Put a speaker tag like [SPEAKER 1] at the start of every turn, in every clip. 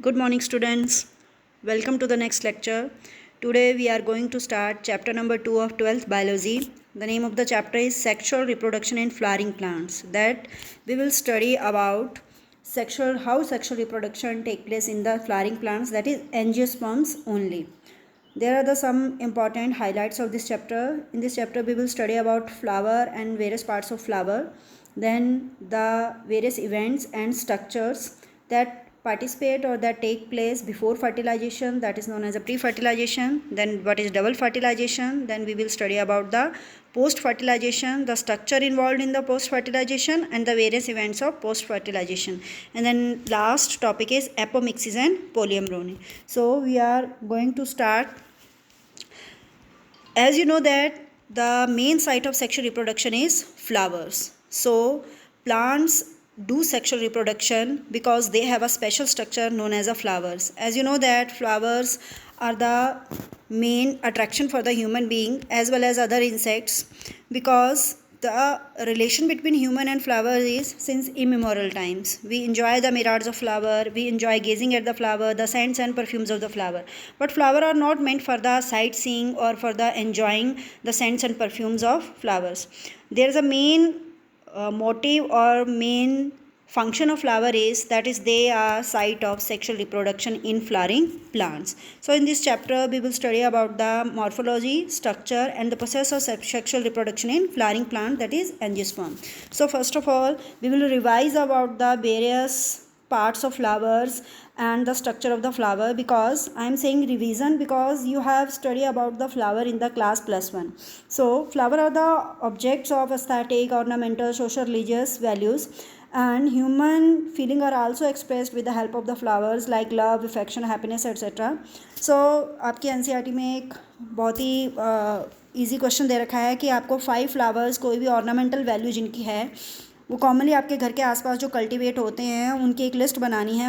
[SPEAKER 1] Good morning, students. Welcome to the next lecture. Today we are going to start chapter number 2 of 12th biology. The name of the chapter is sexual reproduction in flowering plants. That we will study about how sexual reproduction take place in the flowering plants, that is angiosperms only. There are some important highlights of this chapter. In this chapter we will study about flower and various parts of flower, then the various events and structures that participate or that take place before fertilization, that is known as a pre-fertilization. Then what is double fertilization. Then we will study about the post-fertilization, the structure involved in the post-fertilization, and the various events of post-fertilization. And then last topic is apomixis and polyamorone. So we are going to start. As you know that the main site of sexual reproduction is flowers. So plants do sexual reproduction because they have a special structure known as a flowers. As you know that flowers are the main attraction for the human being as well as other insects, because the relation between human and flower is since immemorial times. We enjoy the mirage of flower, we enjoy gazing at the flower, the scents and perfumes of the flower. But flower are not meant for the sightseeing or for the enjoying the scents and perfumes of flowers. There is a main motive or main function of flower is that is they are site of sexual reproduction in flowering plants. So in this chapter we will study about the morphology, structure and the process of sexual reproduction in flowering plant, that is angiosperm. So first of all we will revise about the various parts of flowers and the structure of the flower, because I am saying revision because you have studied about the flower in the class +1. So flower are the objects of aesthetic, ornamental, social, religious values, and human feeling are also expressed with the help of the flowers like love, affection, happiness, etc. So आपकी NCERT में एक बहुत ही easy question दे रखा है कि आपको 5 flowers कोई भी ऑर्नामेंटल वैल्यू जिनकी है वो कॉमनली आपके घर के आसपास जो कल्टीवेट होते हैं उनकी एक लिस्ट बनानी है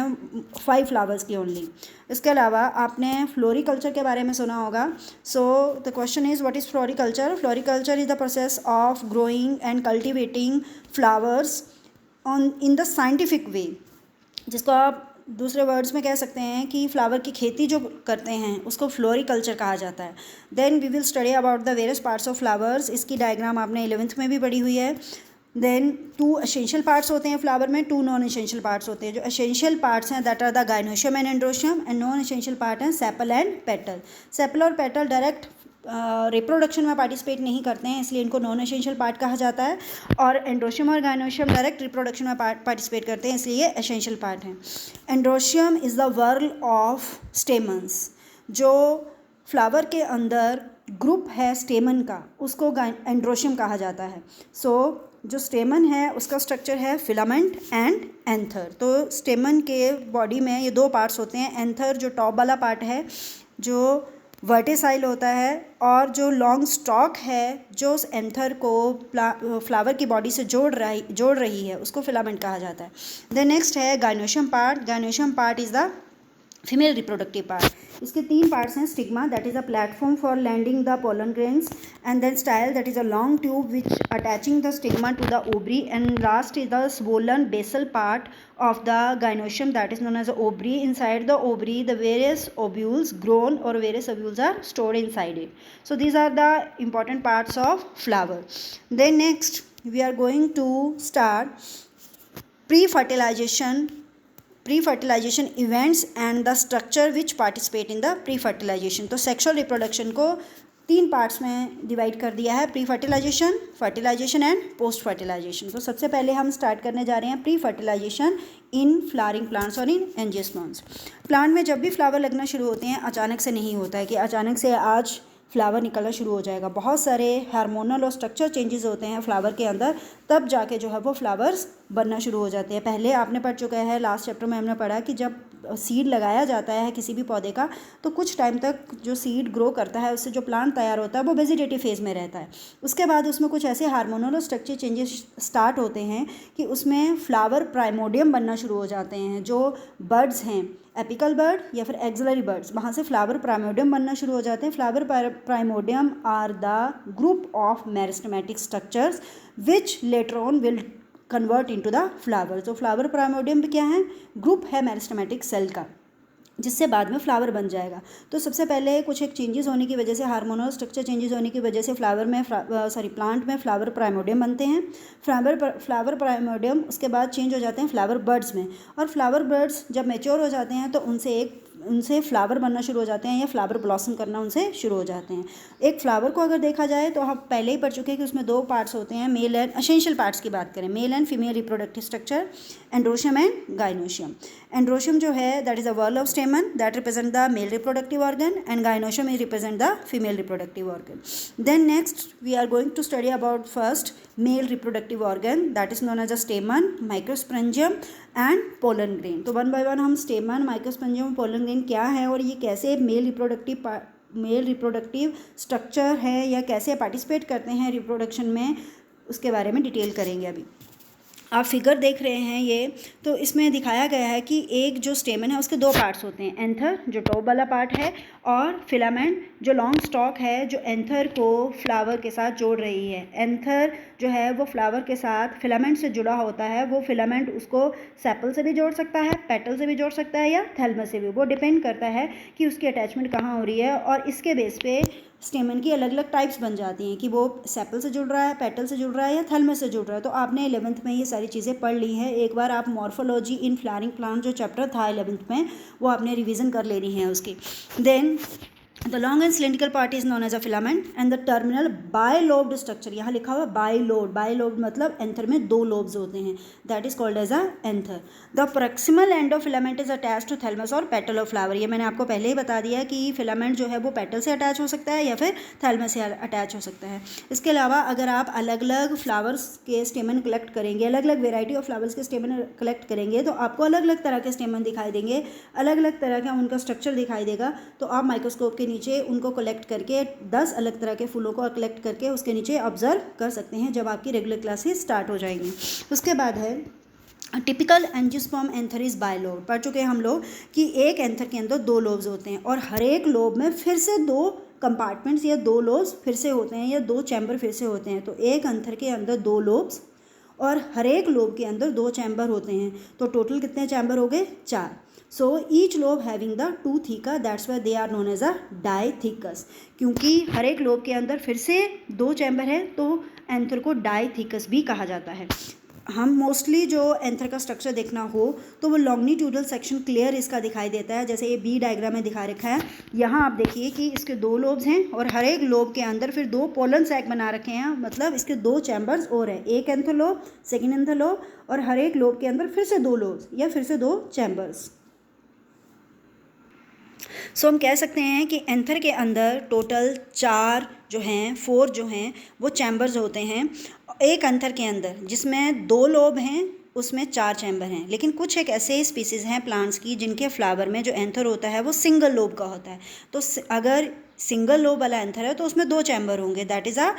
[SPEAKER 1] 5 फ्लावर्स की ओनली. इसके अलावा आपने फ्लोरिकल्चर के बारे में सुना होगा. So the question is what is floriculture. Floriculture is the process of growing and cultivating flowers in the scientific way, जिसको आप दूसरे वर्ड्स में कह सकते हैं कि फ्लावर की खेती जो करते हैं उसको फ्लोरिकल्चर कहा जाता है. Then we will study about the various parts of flowers. इसकी डायग्राम आपने 11th में भी पढ़ी हुई है. देन 2 एसेंशियल पार्ट्स होते हैं फ्लावर में, 2 नॉन एसेंशियल पार्ट्स होते हैं. जो एसेंशियल पार्ट्स हैं that are the gynoecium and androecium, and non essential part हैं सेपल एंड पेटल. सेपल और पेटल डायरेक्ट रिप्रोडक्शन में पार्टिसिपेट नहीं करते हैं, इसलिए इनको नॉन एसेंशियल पार्ट कहा जाता है. और एंड्रोशियम और गाइनोशियम डायरेक्ट रिप्रोडक्शन में पार्टिसिपेट करते हैं, इसलिए ये एसेंशियल पार्ट हैं. Androecium is the whorl of stamens. जो फ्लावर के अंदर ग्रुप है स्टेमन का उसको एंड्रोशियम कहा जाता है. सो जो स्टेमन है उसका स्ट्रक्चर है फिलामेंट एंड एंथर. तो स्टेमन के बॉडी में ये 2 पार्ट्स होते हैं. एंथर जो टॉप वाला पार्ट है जो वर्टिसाइल होता है, और जो लॉन्ग स्टॉक है जो उस एंथर को फ्लावर की बॉडी से जोड़ रही है उसको फिलामेंट कहा जाता है. देन नेक्स्ट है gynoecium part. Gynoecium part is the female reproductive part. इसके 3 पार्ट्स हैं. Stigma that is a platform for landing the pollen grains, and then style that is a long tube which attaching the stigma to the ovary, and last is the swollen basal part of the gynoecium that is known as the ovary. Inside the ovary the various ovules grown or various ovules are stored inside it. So these are the important parts of flower. Then next we are going to start pre-fertilization events and the structure which participate in the pre-fertilization. तो sexual reproduction को 3 parts में divide कर दिया है, pre fertilization, fertilization and post fertilization. तो सबसे पहले हम स्टार्ट करने जा रहे हैं pre fertilization in flowering plants और इन एंजियोस्पर्म्स. प्लांट में जब भी फ्लावर लगना शुरू होते हैं अचानक से नहीं होता है कि अचानक से आज फ्लावर निकलना शुरू हो जाएगा. बहुत सारे हार्मोनल और स्ट्रक्चर चेंजेस होते हैं फ्लावर के अंदर, तब जाके जो है वो फ्लावर्स बनना शुरू हो जाते हैं. पहले आपने पढ़ चुका है, लास्ट चैप्टर में हमने पढ़ा कि जब सीड लगाया जाता है किसी भी पौधे का तो कुछ टाइम तक जो सीड ग्रो करता है उससे जो प्लांट तैयार होता है वो वेजिटेटिव फेज में रहता है. उसके बाद उसमें कुछ ऐसे हार्मोनल और स्ट्रक्चर चेंजेस स्टार्ट होते हैं कि उसमें फ्लावर प्राइमोडियम बनना शुरू हो जाते हैं. जो बर्ड्स हैं एपिकल बर्ड या फिर एक्सिलरी बर्ड्स, वहाँ से फ्लावर प्राइमोडियम बनना शुरू हो जाते हैं. Flower primordium are the group of meristematic structures which later on will convert into the flower. तो फ्लावर प्राइमोडियम क्या है? ग्रुप है मेरिस्टेमेटिक सेल का. जिससे बाद में फ्लावर बन जाएगा। तो सबसे पहले कुछ एक चेंजेस होने की वजह से, हार्मोनल स्ट्रक्चर चेंजेस होने की वजह से प्लांट में फ्लावर प्राइमोडियम बनते हैं। फ्लावर प्राइमोडियम उसके बाद चेंज हो जाते हैं फ्लावर बर्ड्स में, और फ्लावर बर्ड्स जब मैच्योर हो जाते हैं तो उनसे फ्लावर बनना शुरू हो जाते हैं या फ्लावर ब्लॉसम करना उनसे शुरू हो जाते हैं। एक फ्लावर को अगर देखा जाए तो हम पहले ही पढ़ चुके हैं कि उसमें 2 पार्ट्स होते हैं, मेल एंड एसेंशियल पार्ट्स की बात करें, male and female reproductive structure, androecium and gynoecium. Androecium जो है that is a whorl of stamen that represent the male reproductive organ, and gynoecium is represent the female reproductive organ. Then next we are going to study about first male reproductive organ that is known as a stamen, microsporangium and pollen grain. तो one by one हम stamen, microsporangium, pollen grain क्या है और ये कैसे mail reproductive structure है या कैसे पार्टिसिपेट करते हैं रिप्रोडक्शन में, उसके बारे में डिटेल करेंगे। अभी आप फिगर देख रहे हैं ये, तो इसमें दिखाया गया है कि एक जो स्टेमन है उसके 2 पार्ट्स होते हैं, एंथर जो टॉप वाला पार्ट है और फिलामेंट जो लॉन्ग स्टॉक है जो एंथर को फ्लावर के साथ जोड़ रही है। एंथर जो है वो फ्लावर के साथ फिलामेंट से जुड़ा होता है, वो फिलामेंट उसको सेपल से भी जोड़ सकता है, पेटल से भी जोड़ सकता है या थैलमस से भी, वो डिपेंड करता है कि उसकी अटैचमेंट कहाँ हो रही है, और इसके बेस पे स्टेमन की अलग अलग टाइप्स बन जाती हैं कि वो सेपल से जुड़ रहा है, पेटल से जुड़ रहा है या थैलमस से जुड़ रहा है। तो आपने 11th में ये सारी चीज़ें पढ़ ली हैं। एक बार आप मॉर्फोलॉजी इन फ्लावरिंग प्लांट जो चैप्टर था 11th में, वो आपने रिवीजन कर लेनी है उसकी। Then the long and cylindrical part is known as a filament and the terminal bilobed structure, यहाँ लिखा हुआ बायलोब्ड मतलब एंथर में 2 लोब्स होते हैं, that is called as a anther. The proximal end of filament is attach to thalamus और petal of flower. ये मैंने आपको पहले ही बता दिया कि फिलामेंट जो है वो पेटल से अटैच हो सकता है या फिर थैलमस से अटैच हो सकता है। इसके अलावा अगर आप अलग अलग फ्लावर्स के स्टेमन कलेक्ट करेंगे, अलग अलग वेराइटी ऑफ फ्लावर्स के स्टेमन कलेक्ट करेंगे, तो आपको अलग अलग तरह के स्टेमन दिखाई देंगे, अलग अलग तरह का उनका स्ट्रक्चर दिखाई देगा। तो आप माइक्रोस्कोप के नीचे उनको कलेक्ट करके 10 अलग तरह के फूलों को कलेक्ट करके उसके नीचे ऑब्जर्व कर सकते हैं जब आपकी रेगुलर क्लासेस स्टार्ट हो जाएंगी। उसके बाद है typical angiosperm anther is bilobed. पढ़ चुके हैं हम लोग कि एक एंथर के अंदर 2 लोब्स होते हैं और हर एक लोब में फिर से 2 कंपार्टमेंट्स या 2 लोब्स फिर से होते हैं या 2 चैम्बर फिर से होते हैं। तो एक एंथर के अंदर 2 लोब्स और हर एक लोब के अंदर 2 चैम्बर होते हैं, तो टोटल कितने चैम्बर हो गए? 4। So each lobe having the 2 theca, that's why they are known as a dithecous. क्योंकि हर एक लोब के अंदर फिर से 2 चैम्बर है तो एंथर को डाइथिकस भी कहा जाता है। हम मोस्टली जो एंथर का स्ट्रक्चर देखना हो तो वो लॉन्गिट्यूडल सेक्शन क्लियर इसका दिखाई देता है, जैसे ये बी डायग्राम में दिखा रखा है। यहाँ आप देखिए कि इसके 2 लोब्स हैं और हर एक लोब के अंदर फिर 2 पोलन सैक बना रखे हैं, मतलब इसके 2 चैम्बर्स और हैं, एक anther lobe, second anther lobe, और हर एक लोब के अंदर फिर से 2 लोब्स या फिर से 2 चैम्बर्स। सो हम कह सकते हैं कि एंथर के अंदर टोटल 4 जो हैं, 4 जो हैं वो चैम्बर्स होते हैं एक एंथर के अंदर, जिसमें 2 लोब हैं उसमें 4 चैम्बर हैं। लेकिन कुछ एक ऐसे स्पीसीज़ हैं प्लांट्स की जिनके फ्लावर में जो एंथर होता है वो सिंगल लोब का होता है। तो अगर सिंगल लोब वाला एंथर है तो उसमें 2 चैम्बर होंगे, दैट इज़ अ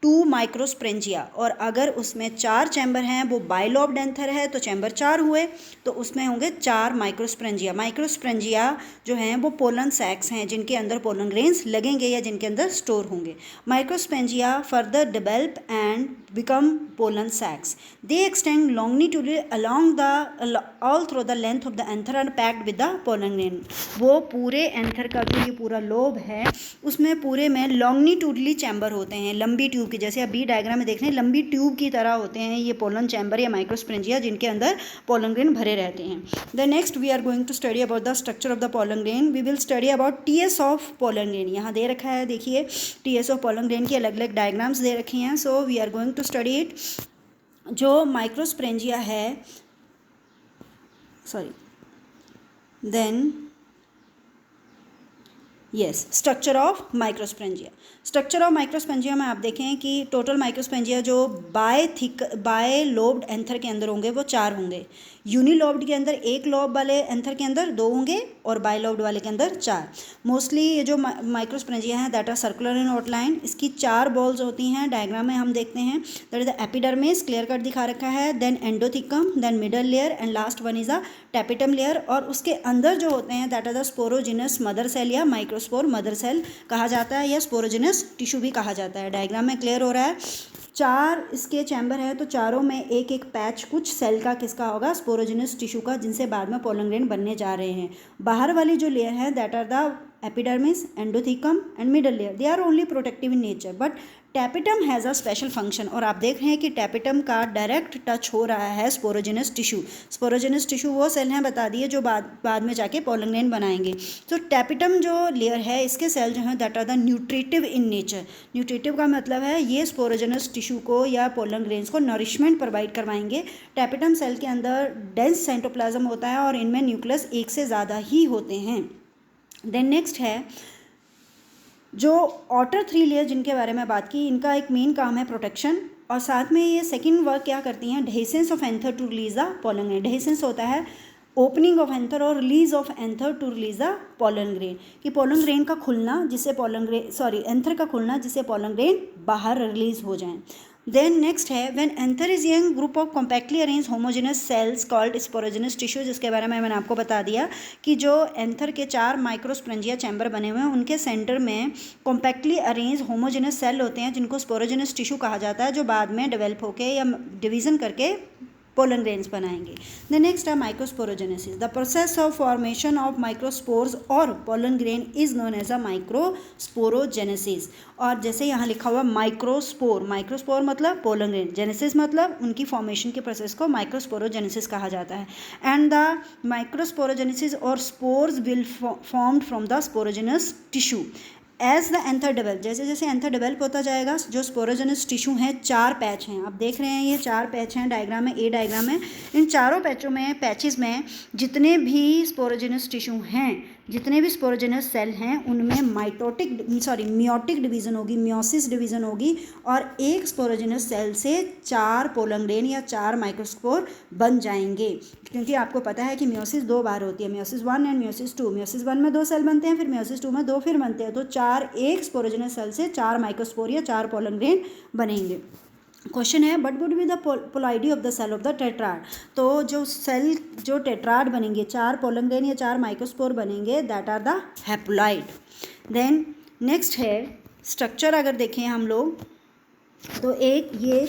[SPEAKER 1] 2 माइक्रोस्प्रेंजिया। और अगर उसमें 4 चैम्बर हैं, वो बाइलोब्ड एंथर है तो चैम्बर 4 हुए, तो उसमें होंगे 4 माइक्रोस्प्रेंजिया। माइक्रोस्प्रेंजिया जो हैं वो पोलन सैक्स हैं जिनके अंदर पोलन ग्रेन्स लगेंगे या जिनके अंदर स्टोर होंगे। Microsporangia further develop and become pollen sacs. They extend longitudinally along the all through the length of the anther and packed with the pollen grain. वो पूरे एंथर का जो ये पूरा लोब है उसमें पूरे में लॉन्गिट्यूडली चैम्बर होते हैं, लंबी ट्यूब की, जैसे आप बी डायग्राम में देख रहे हैं लंबी ट्यूब की तरह होते हैं ये पोलन चैम्बर या माइक्रोस्प्रेंजिया जिनके अंदर पोलन ग्रेन भरे रहते हैं। The next we are going to study about the structure of the pollen grain. We will study about TS of pollen grain. यहाँ दे रखा है, देखिए टीएस ऑफ पोलन ग्रेन की अलग अलग डायग्राम्स दे रखी हैं। So we are going to study it. जो माइक्रोस्प्रेंजिया है, sorry, then yes, structure of microsporangia. Structure of microsporangia में आप देखें कि टोटल माइक्रोस्पेंजिया जो बाय लोब्ड एंथर के अंदर होंगे वो 4 होंगे। यूनिलोब्ड के अंदर 1 लोब वाले एंथर के अंदर 2 होंगे और बाय लोब्ड वाले के अंदर 4। मोस्टली ये जो माइक्रोस्पेंजिया है that are circular in outline. इसकी 4 बॉल्स होती हैं, डायग्राम में हम देखते हैं। That is the epidermis, clear cut दिखा रखा है, then endothecium, then middle layer and last one is a tapetum layer. और उसके अंदर जो होते हैं that are the sporogenous mother cell या माइक्रोस्पोरा। माइक्रोस्पोर मदर सेल कहा जाता है या स्पोरोजेनस टिश्यू भी कहा जाता है। डायग्राम में क्लियर हो रहा है। 4 इसके चैम्बर है तो चारों में एक एक पैच कुछ सेल का किसका होगा, स्पोरोजेनस टिश्यू का, जिनसे बाद में पोलन ग्रेन बनने जा रहे हैं। बाहर वाली जो लेयर है that are the epidermis, endothecium and middle layer, they are only protective in nature, but tapetum has a special function. और आप देख रहे हैं कि टैपिटम का डायरेक्ट टच हो रहा है स्पोरोजेनस टिश्यू। स्पोरोजेनस टिश्यू वो सेल हैं बता दिए जो बाद में जाके पोलन ग्रेन बनाएंगे। तो टैपिटम जो लेयर है इसके सेल जो हैं that are the nutritive in nature. Nutritive का मतलब है ये स्पोरोजेनस टिश्यू को या पोलन ग्रेन्स को नरिशमेंट प्रोवाइड करवाएंगे। टैपिटम सेल के अंदर डेंस साइटोप्लाज्म होता है और इनमें न्यूक्लियस एक से ज़्यादा ही होते हैं। देन नेक्स्ट है जो आउटर 3 लेयर जिनके बारे में बात की, इनका एक मेन काम है प्रोटेक्शन, और साथ में ये सेकंड वर्क क्या करती हैं, dehiscence of anther to release the pollen grain. Dehiscence होता है ओपनिंग ऑफ एंथर और release of anther to release the pollen grain, कि पोलन ग्रेन का खुलना जिससे एंथर का खुलना जिससे पोलन ग्रेन बाहर रिलीज हो जाएं। देन नेक्स्ट है when anther is young group of compactly arrange homogeneous cells called sporogenous tissue, जिसके बारे में मैंने आपको बता दिया कि जो एंथर के 4 माइक्रोस्पोरेंजिया चैम्बर बने हुए हैं उनके सेंटर में कॉम्पैक्टली अरेंज होमोजेनस सेल होते हैं जिनको स्पोरोजेनस टिश्यू कहा जाता है, जो बाद में डेवलप होके या डिवीज़न करके पोलन ग्रेन्स बनाएंगे। द नेक्स्ट है microsporogenesis, the process of formation of microspores और pollen grain is known as a microsporogenesis. और जैसे यहाँ लिखा हुआ माइक्रोस्पोर, माइक्रोस्पोर मतलब पोलन ग्रेन, जेनेसिस मतलब उनकी फॉर्मेशन के प्रोसेस को माइक्रोस्पोरोजेनेसिस कहा जाता है। एंड द माइक्रोस्पोरोजेनेसिस और spores will formed from the sporogenous tissue as the anther develop. जैसे जैसे एंथर डेवलप होता जाएगा, जो स्पोरोजेनस टिश्यू हैं 4 पैच हैं, आप देख रहे हैं ये 4 पैच हैं डायग्राम में, ए डायग्राम में। इन चारों पैचेस में जितने भी स्पोरोजेनस टिश्यू हैं, जितने भी स्पोरोजेनस सेल हैं उनमें मियोटिक डिवीज़न होगी, मियोसिस डिवीज़न होगी, और एक स्पोरोजेनस सेल से 4 पोलन ग्रेन या 4 माइक्रोस्पोर बन जाएंगे। क्योंकि आपको पता है कि मियोसिस 2 बार होती है, मियोसिस 1 एंड मियोसिस 2। मियोसिस 1 में 2 सेल बनते हैं, फिर मियोसिस 2 में 2 फिर बनते हैं, तो 4 एक स्पोरोजेनस सेल से 4 माइक्रोस्पोर या 4 पोलन ग्रेन बनेंगे। क्वेश्चन है but would be the ploidy of the cell of the tetrad. तो जो टेट्राड बनेंगे, 4 पोलन ग्रेन या 4 माइक्रोस्पोर बनेंगे, that are the haploid. Then next है स्ट्रक्चर, अगर देखें हम लोग तो ये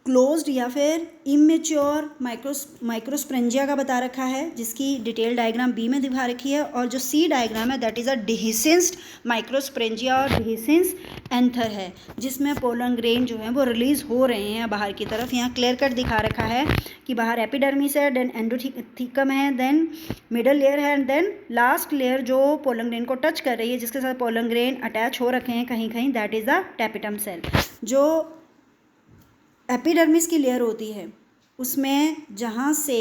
[SPEAKER 1] क्लोज्ड या फिर इमेच्योर माइक्रोस्पोरेंजिया का बता रखा है, जिसकी डिटेल डायग्राम बी में दिखा रखी है, और जो सी डायग्राम है दैट इज़ अ डिहिसेंस्ड माइक्रोस्पोरेंजिया और डिहिसेंस एंथर है, जिसमें पोलन ग्रेन जो है वो रिलीज हो रहे हैं बाहर की तरफ। यहाँ क्लियर कट दिखा रखा है कि बाहर एपिडर्मिस है, देन एंडोथीकम है, देन मिडल लेयर है, एंड देन लास्ट लेयर जो पोलन ग्रेन को टच कर रही है, जिसके साथ पोलन ग्रेन अटैच हो रखे हैं कहीं कहीं, that is the tapetum cell. जो एपिडर्मिस की लेयर होती है उसमें जहाँ से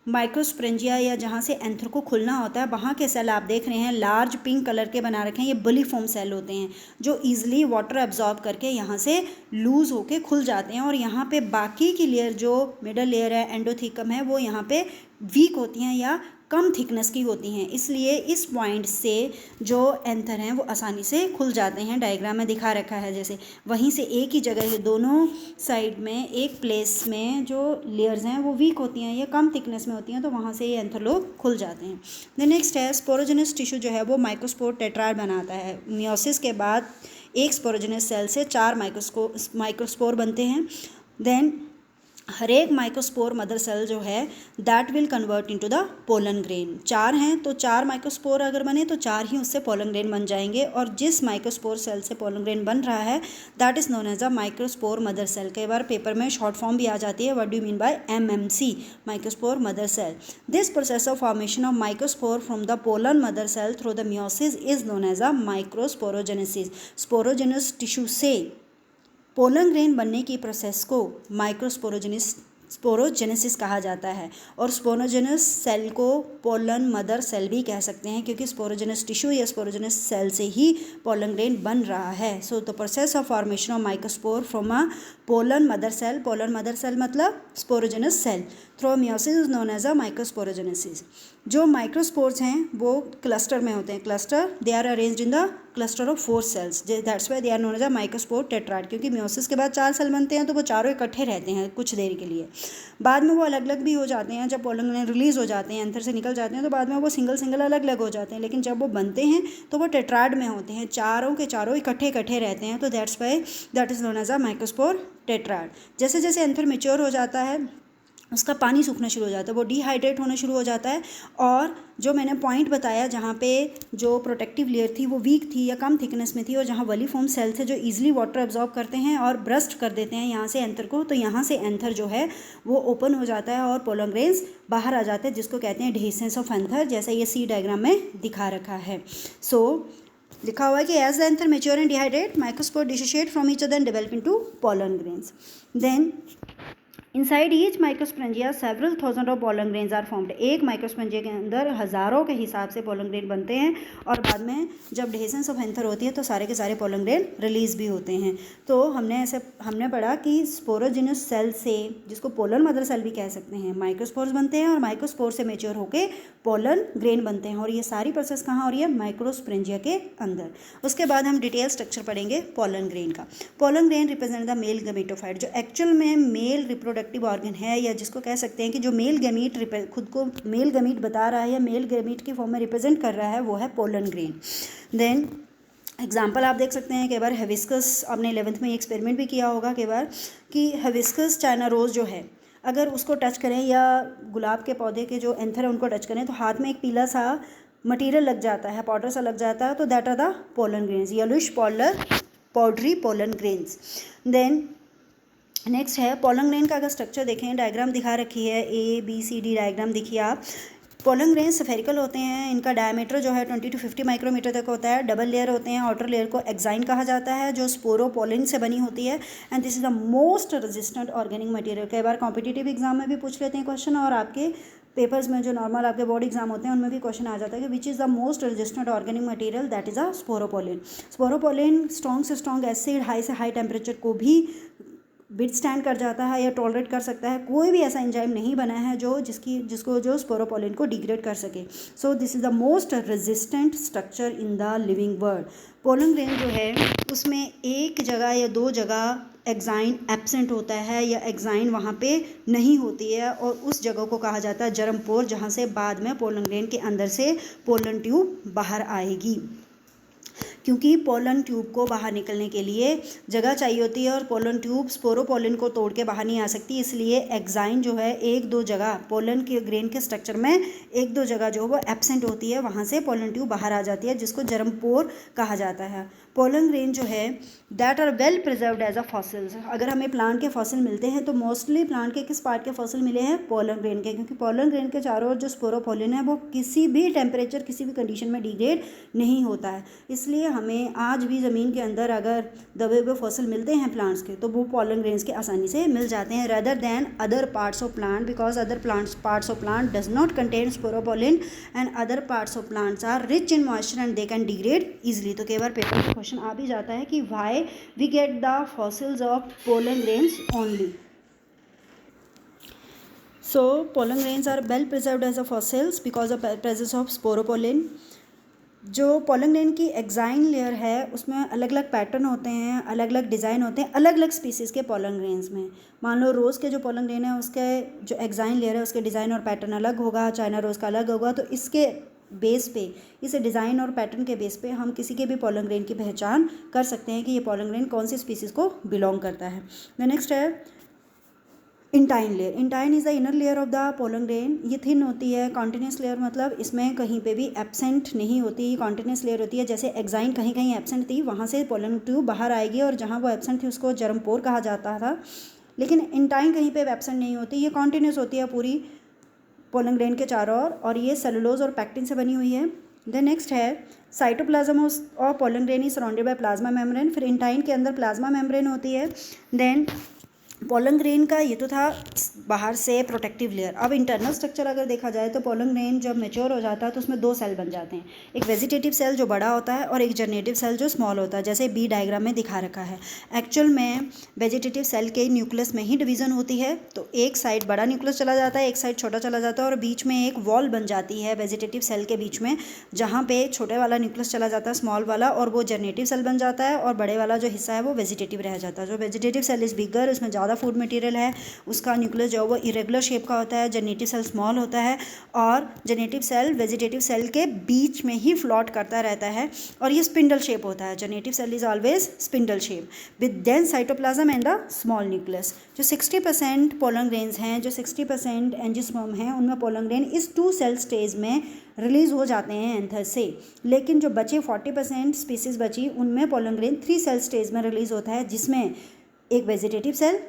[SPEAKER 1] माइक्रोस्पोरेंजिया या जहाँ से एंथर को खुलना होता है, वहाँ के सेल आप देख रहे हैं लार्ज पिंक कलर के बना रखे हैं, ये बुलिफॉर्म सेल होते हैं जो ईजिली वाटर एब्जॉर्ब करके यहाँ से लूज़ होके खुल जाते हैं। और यहाँ पे बाकी की लेयर जो मिडल लेयर है, एंडोथीकम है, वो यहाँ पे वीक होती हैं या कम थिकनेस की होती हैं, इसलिए इस पॉइंट से जो एंथर हैं वो आसानी से खुल जाते हैं। डायग्राम में दिखा रखा है जैसे, वहीं से एक ही जगह, ये दोनों साइड में एक प्लेस में जो लेयर्स हैं वो वीक होती हैं या कम थिकनेस में होती हैं, तो वहाँ से ये एंथर लोग खुल जाते हैं। द नेक्स्ट है स्पोरोजेनस टिश्यू जो है वो माइक्रोस्पोर टेट्राड बनाता है। मियोसिस के बाद एक स्पोरोजेनस सेल से 4 माइक्रोस्पोर बनते हैं। देन हर एक माइक्रोस्पोर मदर सेल जो है that will convert into the pollen grain. 4 हैं तो 4 माइक्रोस्पोर अगर बने तो 4 ही उससे पोलन ग्रेन बन जाएंगे, और जिस माइक्रोस्पोर सेल से पोलन ग्रेन बन रहा है that is known as a microspore mother cell. कई बार पेपर में शॉर्ट फॉर्म भी आ जाती है, what do you mean by MMC, microspore mother cell. This process of formation of microspore from the pollen mother cell through the meiosis is known as a microsporogenesis. Sporogenous tissue से pollen grain बनने की process को sporogenesis कहा जाता है, और sporogenous cell को pollen mother cell भी कह सकते हैं, क्योंकि स्पोरोजेनस टिश्यू या स्पोरोजेनस सेल से ही पोलन ग्रेन बन रहा है। So the process of formation of microspore from a pollen mother cell मतलब sporogenous cell through meiosis is known as a microsporogenesis. जो माइक्रोस्पोर्स हैं वो क्लस्टर में होते हैं, cluster they are arranged in the cluster of 4 cells, that's why they are known as a microspore tetrad. क्योंकि meiosis के बाद 4 सेल बनते हैं तो वो चारों इकट्ठे रहते हैं कुछ देर के लिए। बाद में वो अलग अलग भी हो जाते हैं, जब पोलन ग्रेन रिलीज़ हो जाते हैं, एंथर से निकल जाते हैं, तो बाद में वो सिंगल सिंगल अलग अलग हो जाते हैं, लेकिन जब वो बनते हैं तो वो टेट्राड में होते हैं, चारों के चारों इकट्ठे इकट्ठे रहते हैं, तो that's why that is known as a microspore tetrad. जैसे जैसे एंथर मेच्योर हो जाता है उसका पानी सूखना शुरू हो जाता है, वो डिहाइड्रेट होना शुरू हो जाता है, और जो मैंने पॉइंट बताया जहाँ पे जो प्रोटेक्टिव लेयर थी वो वीक थी या कम थिकनेस में थी, और जहाँ वली फॉर्म सेल थे जो इजीली वाटर एब्जॉर्ब करते हैं और ब्रस्ट कर देते हैं यहाँ से एंथर को, तो यहाँ से एंथर जो है वो ओपन हो जाता है और पोलन ग्रेन्स बाहर आ जाते हैं, जिसको कहते हैं डिhiscence ऑफ एंथर, जैसा ये सी डायग्राम में दिखा रखा है। लिखा हुआ है कि as the anther mature and dehydrate microspore dissociate from each other and develop into pollen grains. Then inside each microsporangia several thousand of pollen grains are formed. एक माइक्रोस्पोरेंजिया के अंदर हज़ारों के हिसाब से पोलन ग्रेन बनते हैं, और बाद में जब डिhiscence ऑफ एंथर होती है तो सारे के सारे पोलन ग्रेन रिलीज़ भी होते हैं। तो हमने पढ़ा कि स्पोरोजिनस सेल से, जिसको पोलन मदर सेल भी कह सकते हैं, माइक्रोस्पोर्स बनते हैं, और माइक्रोस्पोर से मेच्योर होकर पोलन ग्रेन बनते हैं, और ये सारी प्रोसेस कहाँ हो रही है? माइक्रोस्पोरेंजिया के अंदर। उसके बाद हम डिटेल स्ट्रक्चर पढ़ेंगे पोलन ग्रेन का। Pollen grain represent the male gametophyte, जो एक्चुअल में मेल रिप्रोडक्टिव ऑर्गन है, या जिसको कह सकते हैं कि जो मेल गैमीट खुद को मेल गैमीट बता रहा है या मेल गैमीट की फॉर्म में रिप्रेजेंट कर रहा है, वो है पोलन ग्रेन। देन एग्जाम्पल आप देख सकते हैं, कई बार हिबिस्कस, आपने 11th में एक्सपेरिमेंट भी किया होगा कई बार, कि हिबिस्कस चाइना रोज़ जो है, अगर उसको टच करें या गुलाब के पौधे के जो एंथर है उनको टच करें तो हाथ में एक पीला सा मटीरियल लग जाता है, पाउडर सा लग जाता है, तो that are the pollen grains, yellowish powdery pollen grains. Then next है पोलन ग्रेन का। अगर स्ट्रक्चर देखें, डायग्राम दिखा रखी है, ABCD डायग्राम देखिए आप। पोलन ग्रेन स्फेरिकल होते हैं, इनका डायमीटर जो है 20 to 50 माइक्रोमीटर तक होता है, डबल लेयर होते हैं, आउटर लेयर को एक्साइन कहा जाता है जो स्पोरोपोलिन से बनी होती है, and this is the most resistant organic material. कई बार कॉम्पिटिटिव एग्जाम में भी पूछ लेते हैं क्वेश्चन, और आपके पेपर्स में जो नॉर्मल आपके बोर्ड एग्जाम होते हैं उनमें भी क्वेश्चन आ जाता है कि which is the most resistant organic material, that is a sporopollenin. Sporopollenin strong से स्ट्रॉन्ग एसिड, हाई से हाई टेम्परेचर को भी विथस्टैंड कर जाता है या टॉलरेट कर सकता है। कोई भी ऐसा एंजाइम नहीं बना है जो स्पोरोपोलिन को डिग्रेड कर सके। सो this is the most resistant structure in the living world. Pollen grain जो है उसमें एक जगह या दो जगह एक्साइन एब्सेंट होता है या एक्साइन वहाँ पे नहीं होती है, और उस जगह को कहा जाता है जर्म पोर, जहाँ से बाद में पोलन ग्रेन के अंदर से पोलन ट्यूब बाहर आएगी। क्योंकि पोलन ट्यूब को बाहर निकलने के लिए जगह चाहिए होती है, और पोलन ट्यूब स्पोरोपोलिन को तोड़ के बाहर नहीं आ सकती, इसलिए एक्साइन जो है एक दो जगह पोलन के ग्रेन के स्ट्रक्चर में एक दो जगह जो वो एब्सेंट होती है, वहाँ से पोलन ट्यूब बाहर आ जाती है, जिसको जर्म पोर कहा जाता है। पोलन ग्रेन जो है that are well preserved as a fossils. अगर हमें प्लांट के फॉसिल मिलते हैं तो मोस्टली प्लांट के किस पार्ट के फॉसिल मिले हैं? पोलन ग्रेन के, क्योंकि पोलन ग्रेन के चारों ओर जो स्पोरोपोलिन है वो किसी भी टेम्परेचर किसी भी कंडीशन में डिग्रेड नहीं होता है, इसलिए हमें आज भी ज़मीन के अंदर अगर दबे हुए फॉसिल मिलते हैं प्लांट्स के तो वो पोलन ग्रेन्स के आसानी से मिल जाते हैं, rather than other parts of plant, because other parts of plant does not contain sporopollenin and other parts of plants are rich in moisture and they can degrade easily. तो कई बार paper में क्वेश्चन आ भी जाता है कि why we get the fossils of pollen grains only. So pollen grains are well preserved as a fossils because of presence of sporopollen। जो pollen grain की एक्साइन लेयर है उसमें अलग अलग पैटर्न होते हैं, अलग अलग डिज़ाइन होते हैं अलग अलग स्पीसीज़ के पोलन ग्रेन्स में। मान लो रोज़ के जो पोलन ग्रेन है उसके जो एक्साइन लेयर है उसके डिज़ाइन और पैटर्न अलग होगा, चाइना रोज़ का अलग होगा, तो इसके बेस पे, इस डिज़ाइन और पैटर्न के बेस पे हम किसी के भी पोलन ग्रेन की पहचान कर सकते हैं कि ये पोलन ग्रेन कौन सी स्पीसीज़ को बिलोंग करता है। द नेक्स्ट है intine layer. Intine is the inner layer of the pollen grain. ये थिन होती है, कॉन्टिन्यूस लेयर मतलब इसमें कहीं पे भी एब्सेंट नहीं होती, कॉन्टिन्यूस लेयर होती है। जैसे एक्साइन कहीं कहीं एब्सेंट थी वहाँ से पोलन ट्यूब बाहर आएगी, और जहाँ वो एब्सेंट थी उसको जर्म पोर कहा जाता था, लेकिन इंटाइन कहीं पे एब्सेंट नहीं होती, ये कॉन्टिन्यूस होती है पूरी पोलन ग्रेन के चारों ओर, और ये सेलुलोज और पैक्टिन से बनी हुई है। देन नेक्स्ट है cytoplasm of pollen grain is surrounded by plasma membrane. फिर इंटाइन के अंदर प्लाज्मा मेम्ब्रेन होती है। देन पोलन ग्रेन का ये तो था बाहर से प्रोटेक्टिव लेयर। अब इंटरनल स्ट्रक्चर अगर देखा जाए तो पोलन ग्रेन जब मेच्योर हो जाता है तो उसमें दो सेल बन जाते हैं, एक वेजिटेटिव सेल जो बड़ा होता है और एक जर्नेटिव सेल जो स्मॉल होता है, जैसे बी डायग्राम में दिखा रखा है। एक्चुअल में वेजिटेटिव सेल के न्यूक्लियस में ही डिवीज़न होती है, तो एक साइड बड़ा न्यूक्लियस चला जाता है, एक साइड छोटा चला जाता है, और बीच में एक वॉल बन जाती है वेजिटेटिव सेल के बीच में, जहाँ पे छोटे वाला न्यूक्लियस चला जाता है स्मॉल वाला, और वो जर्नेटिव सेल बन जाता है, और बड़े वाला जो हिस्सा है वो वेजिटेटिव रह जाता है। जो वेजिटेटिव सेल इज़ बिगर, उसमें ज़्यादा ज़्यादा फूड मटेरियल है, उसका न्यूक्लियस जो है वो इरेगुलर शेप का होता है, जेनेटिव सेल स्मॉल होता है और जेनेटिव सेल वेजिटेटिव सेल के बीच में ही फ्लॉट करता रहता है और ये स्पिंडल शेप होता है। Generative cell is always spindle shape with dense cytoplasm and the small nucleus. जो 60% पोलन ग्रेन्स हैं, जो 60% एंजियोस्पर्म हैं, उनमें पोलन ग्रेन इस 2 सेल स्टेज में रिलीज़ हो जाते हैं एंथर से। लेकिन जो बचे 40% स्पीसीज बची, उनमें पोलन ग्रेन 3 सेल स्टेज में रिलीज़ होता है, जिसमें एक वेजिटेटिव सेल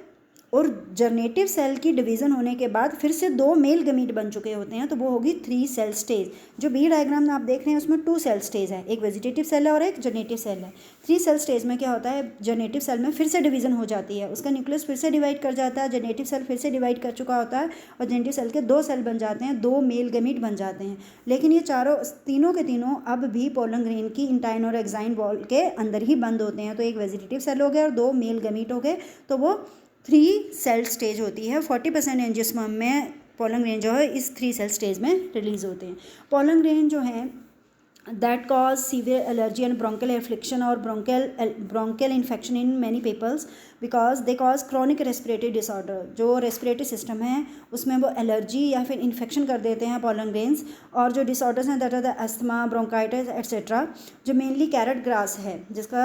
[SPEAKER 1] और जर्नेटिव सेल की डिवीज़न होने के बाद फिर से 2 मेल गमीट बन चुके होते हैं, तो वो होगी 3 सेल स्टेज। जो बी डायग्राम आप देख रहे हैं उसमें 2 सेल स्टेज है, एक वेजिटेटिव सेल है और एक जर्नेटिव सेल है। 3 सेल स्टेज में क्या होता है, जर्नेटिव सेल में फिर से डिवीज़न हो जाती है, उसका न्यूक्लियस फिर से डिवाइड कर जाता है, जर्नेटिव सेल फिर से डिवाइड कर चुका होता है और जर्नेटिव सेल के 2 सेल बन जाते हैं, 2 मेल गमीट बन जाते हैं। लेकिन ये तीनों के तीनों अब भी पोलन ग्रेन की इंटाइन और एक्साइन वॉल के अंदर ही बंद होते हैं। तो एक वेजिटेटिव सेल हो गया और 2 मेल गमीट हो गए, तो वो 3 सेल स्टेज होती है। 40% एंजियोस्पर्म में पोलन ग्रेन जो है इस 3 सेल स्टेज में रिलीज होते हैं। पोलन ग्रेन जो है that cause severe allergy and bronchial affliction or bronchial infection in many peoples because they cause chronic respiratory disorder। जो रेस्पिरेटरी सिस्टम है उसमें वो एलर्जी या फिर इन्फेक्शन कर देते हैं पोलन ग्रेन्स, और जो डिसऑर्डर्स हैं that are the asthma, bronchitis etcetera. जो मेनली कैरेट ग्रास है जिसका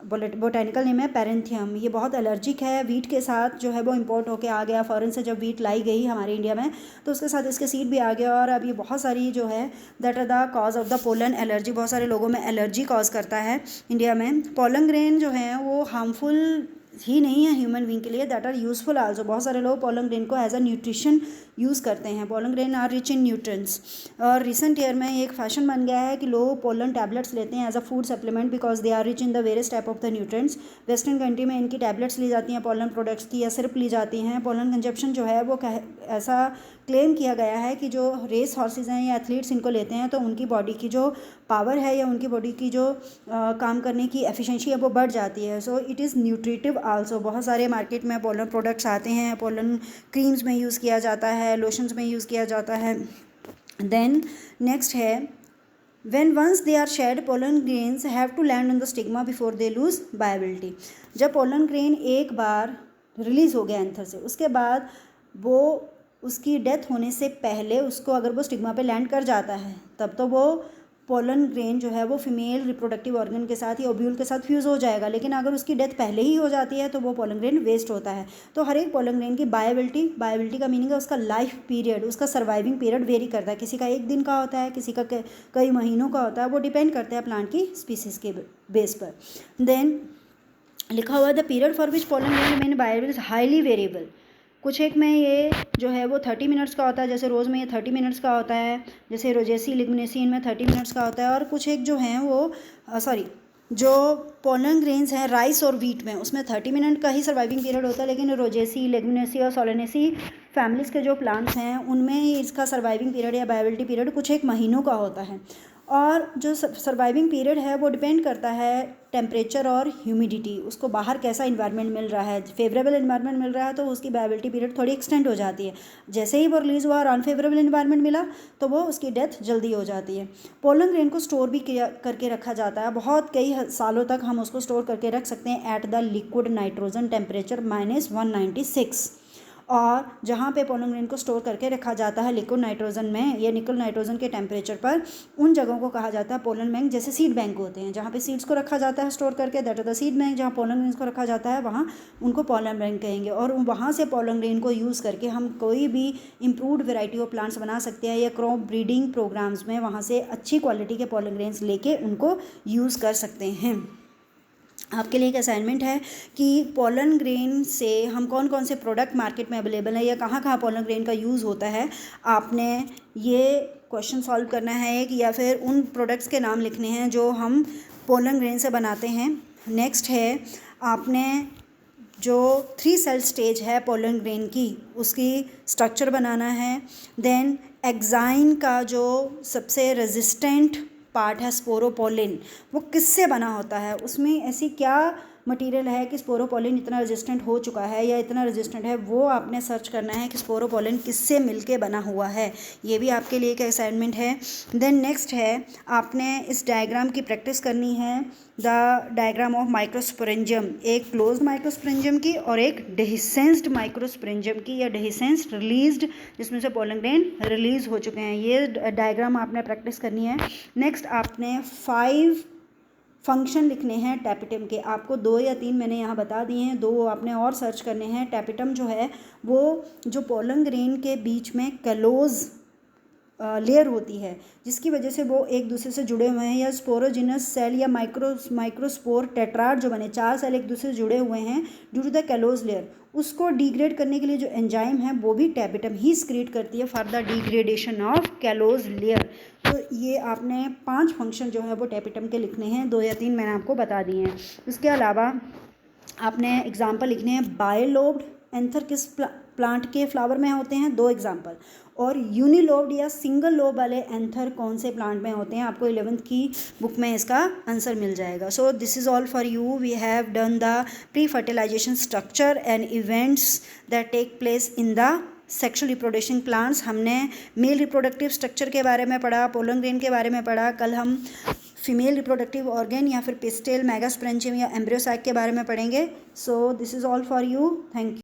[SPEAKER 1] बोटेनिकल नेम है पैरेंथियम, ये बहुत एलर्जिक है। वीट के साथ जो है वो इम्पोर्ट होके आ गया, फॉरेन से जब वीट लाई गई हमारे इंडिया में तो उसके साथ इसके सीड भी आ गया, और अब ये बहुत सारी जो है that are the cause of the pollen allergy, बहुत सारे लोगों में एलर्जी कॉज करता है इंडिया में। पोलन ग्रेन जो है वो हार्मफुल ही नहीं है ह्यूमन बीइंग के लिए, दैट आर यूजफुल आल्सो। बहुत सारे लोग पोलन ग्रेन को एज अ न्यूट्रिशन यूज़ करते हैं। Pollen grain are rich in nutrients, और रिसेंट ईयर में एक फैशन बन गया है कि लोग पोलन टैबलेट्स लेते हैं as a food supplement because they are rich in the various type of the nutrients. Western country में इनकी टैबलेट्स ली जाती हैं पोलन प्रोडक्ट्स की, या सिर्फ ली जाती हैं। पोलन कंजप्शन जो है वो ऐसा क्लेम किया गया है कि जो रेस हॉर्सेज हैं या एथलीट्स इनको लेते हैं तो उनकी बॉडी की जो पावर है या उनकी बॉडी की जो काम करने की एफिशिएंसी है वो बढ़ जाती है। So it is nutritive also. बहुत सारे मार्केट में पोलन प्रोडक्ट्स आते हैं, पोलन क्रीम्स में यूज़ किया जाता है, लोशंस में यूज़ किया जाता है। देन नेक्स्ट है when once they are shed, pollen grains have to land on the stigma before they lose viability। जब पोलन ग्रेन एक बार रिलीज़ हो गया एंथर से, उसके बाद वो उसकी डेथ होने से पहले उसको अगर वो स्टिग्मा पे लैंड कर जाता है तब तो वो पोलन ग्रेन जो है वो फीमेल रिप्रोडक्टिव ऑर्गन के साथ या ओव्यूल के साथ फ्यूज़ हो जाएगा। लेकिन अगर उसकी डेथ पहले ही हो जाती है तो वो पोलन ग्रेन वेस्ट होता है। तो हर एक पोलन ग्रेन की बायोबिलिटी का मीनिंग है उसका लाइफ पीरियड, उसका सर्वाइविंग पीरियड वेरी करता है। किसी का 1 दिन का होता है, किसी का कई महीनों का होता है, वो डिपेंड करता है प्लांट की स्पीसीज़ के बेस पर। देन लिखा हुआ the period for which pollen grain remain viable is highly variable. कुछ एक में ये जो है वो 30 मिनट्स का होता है, जैसे रोज़ में ये 30 मिनट्स का होता है, जैसे रोजेसी लिग्नेसी इनमें 30 मिनट्स का होता है। और कुछ एक जो हैं वो जो पोलन ग्रेन्स हैं राइस और वीट में, उसमें 30 मिनट का ही सर्वाइविंग पीरियड होता है। लेकिन रोजेसी, लेग्युमिनेसी और सोलेनेसी फैमिलीज़ के जो प्लांट्स हैं उनमें इसका सर्वाइविंग पीरियड या वायबिलिटी पीरियड कुछ एक महीनों का होता है। और जो सर्वाइविंग पीरियड है वो डिपेंड करता है टेम्परेचर और ह्यूमिडिटी, उसको बाहर कैसा इन्वायरमेंट मिल रहा है। फेवरेबल इन्वायरमेंट मिल रहा है तो उसकी वायबिलिटी पीरियड थोड़ी एक्सटेंड हो जाती है। जैसे ही वो रिलीज़ हुआ और अनफेवरेबल इन्वायरमेंट मिला तो वो उसकी डेथ जल्दी हो जाती है। पोलन ग्रेन को स्टोर भी करके रखा जाता है, बहुत कई सालों तक हम उसको स्टोर करके रख सकते हैं at the liquid nitrogen temperature -196। और जहाँ पे पोलन ग्रेन को स्टोर करके रखा जाता है लिक्विड नाइट्रोजन में या निकल नाइट्रोजन के टेम्परेचर पर, उन जगहों को कहा जाता है पोलन बैंक। जैसे सीड बैंक होते हैं जहाँ पे सीड्स को रखा जाता है स्टोर करके, that is the seed bank. जहाँ पोलन ग्रेन्स को रखा जाता है वहाँ उनको पोलन बैंक कहेंगे। और वहाँ से पोलन ग्रेन को यूज़ करके हम कोई भी इम्प्रूव्ड वेराइटी ऑफ प्लांट्स बना सकते हैं, या क्रॉप ब्रीडिंग प्रोग्राम्स में वहाँ से अच्छी क्वालिटी के पोलन ग्रेन्स लेके उनको यूज़ कर सकते हैं। आपके लिए एक असाइनमेंट है कि पोलन ग्रेन से हम कौन कौन से प्रोडक्ट मार्केट में अवेलेबल है या कहाँ कहाँ पोलन ग्रेन का यूज़ होता है। आपने ये क्वेश्चन सॉल्व करना है या फिर उन प्रोडक्ट्स के नाम लिखने हैं जो हम पोलन ग्रेन से बनाते हैं। नेक्स्ट है आपने जो 3 सेल स्टेज है पोलन ग्रेन की उसकी स्ट्रक्चर बनाना है। देन एक्साइन का जो सबसे रेजिस्टेंट पार्ट है स्पोरोपोलिन, वो किससे बना होता है, उसमें ऐसी क्या मटेरियल है कि स्पोरोपोलिन इतना रेजिस्टेंट हो चुका है या इतना रेजिस्टेंट है, वो आपने सर्च करना है कि स्पोरोपोलिन किससे मिलके बना हुआ है। ये भी आपके लिए एक असाइनमेंट है। देन नेक्स्ट है, आपने इस डायग्राम की प्रैक्टिस करनी है, द डायग्राम ऑफ माइक्रोस्पोरेंजियम, एक क्लोज्ड माइक्रोस्पोरेंजियम की और एक डेहिसेंस्ड माइक्रोस्पोरेंजियम की, या डेहिसेंस्ड रिलीज्ड जिसमें से पोलन ग्रेन रिलीज हो चुके हैं। ये डायग्राम आपने प्रैक्टिस करनी है। नेक्स्ट आपने 5 फंक्शन लिखने हैं टैपिटम के। आपको 2 या 3 मैंने यहाँ बता दिए हैं, 2 आपने और सर्च करने हैं। टैपिटम जो है वो जो पोलन ग्रेन के बीच में कलोज लेयर होती है, जिसकी वजह से वो एक दूसरे से जुड़े हुए हैं, या स्पोरोजिनस सेल या माइक्रोस्पोर टेट्राड जो बने, 4 सेल एक दूसरे से जुड़े हुए हैं due to the callose layer, उसको डिग्रेड करने के लिए जो एंजाइम है वो भी टैपिटम ही स्क्रीट करती है for the degradation of callose layer. तो ये आपने 5 फंक्शन जो है वो टैपिटम के लिखने हैं, 2 या 3 मैंने आपको बता दिए हैं। उसके अलावा आपने एग्जाम्पल लिखने हैं। बायलोब्ड एंथर किस प्लांट के फ्लावर में होते हैं, 2 एग्जाम्पल, और यूनिलोब्ड या सिंगल लोब वाले एंथर कौन से प्लांट में होते हैं, आपको 11th की बुक में इसका आंसर मिल जाएगा। So this is all for you. We have done the pre fertilization structure and events that take place in the sexual reproduction plants. हमने मेल रिप्रोडक्टिव स्ट्रक्चर के बारे में पढ़ा, पोलन ग्रेन के बारे में पढ़ा। कल हम फीमेल रिप्रोडक्टिव ऑर्गन या फिर पिस्टल, मेगास्पोरेंजियम या एम्ब्रियोसाइक के बारे में पढ़ेंगे। सो this is all for you. Thank you.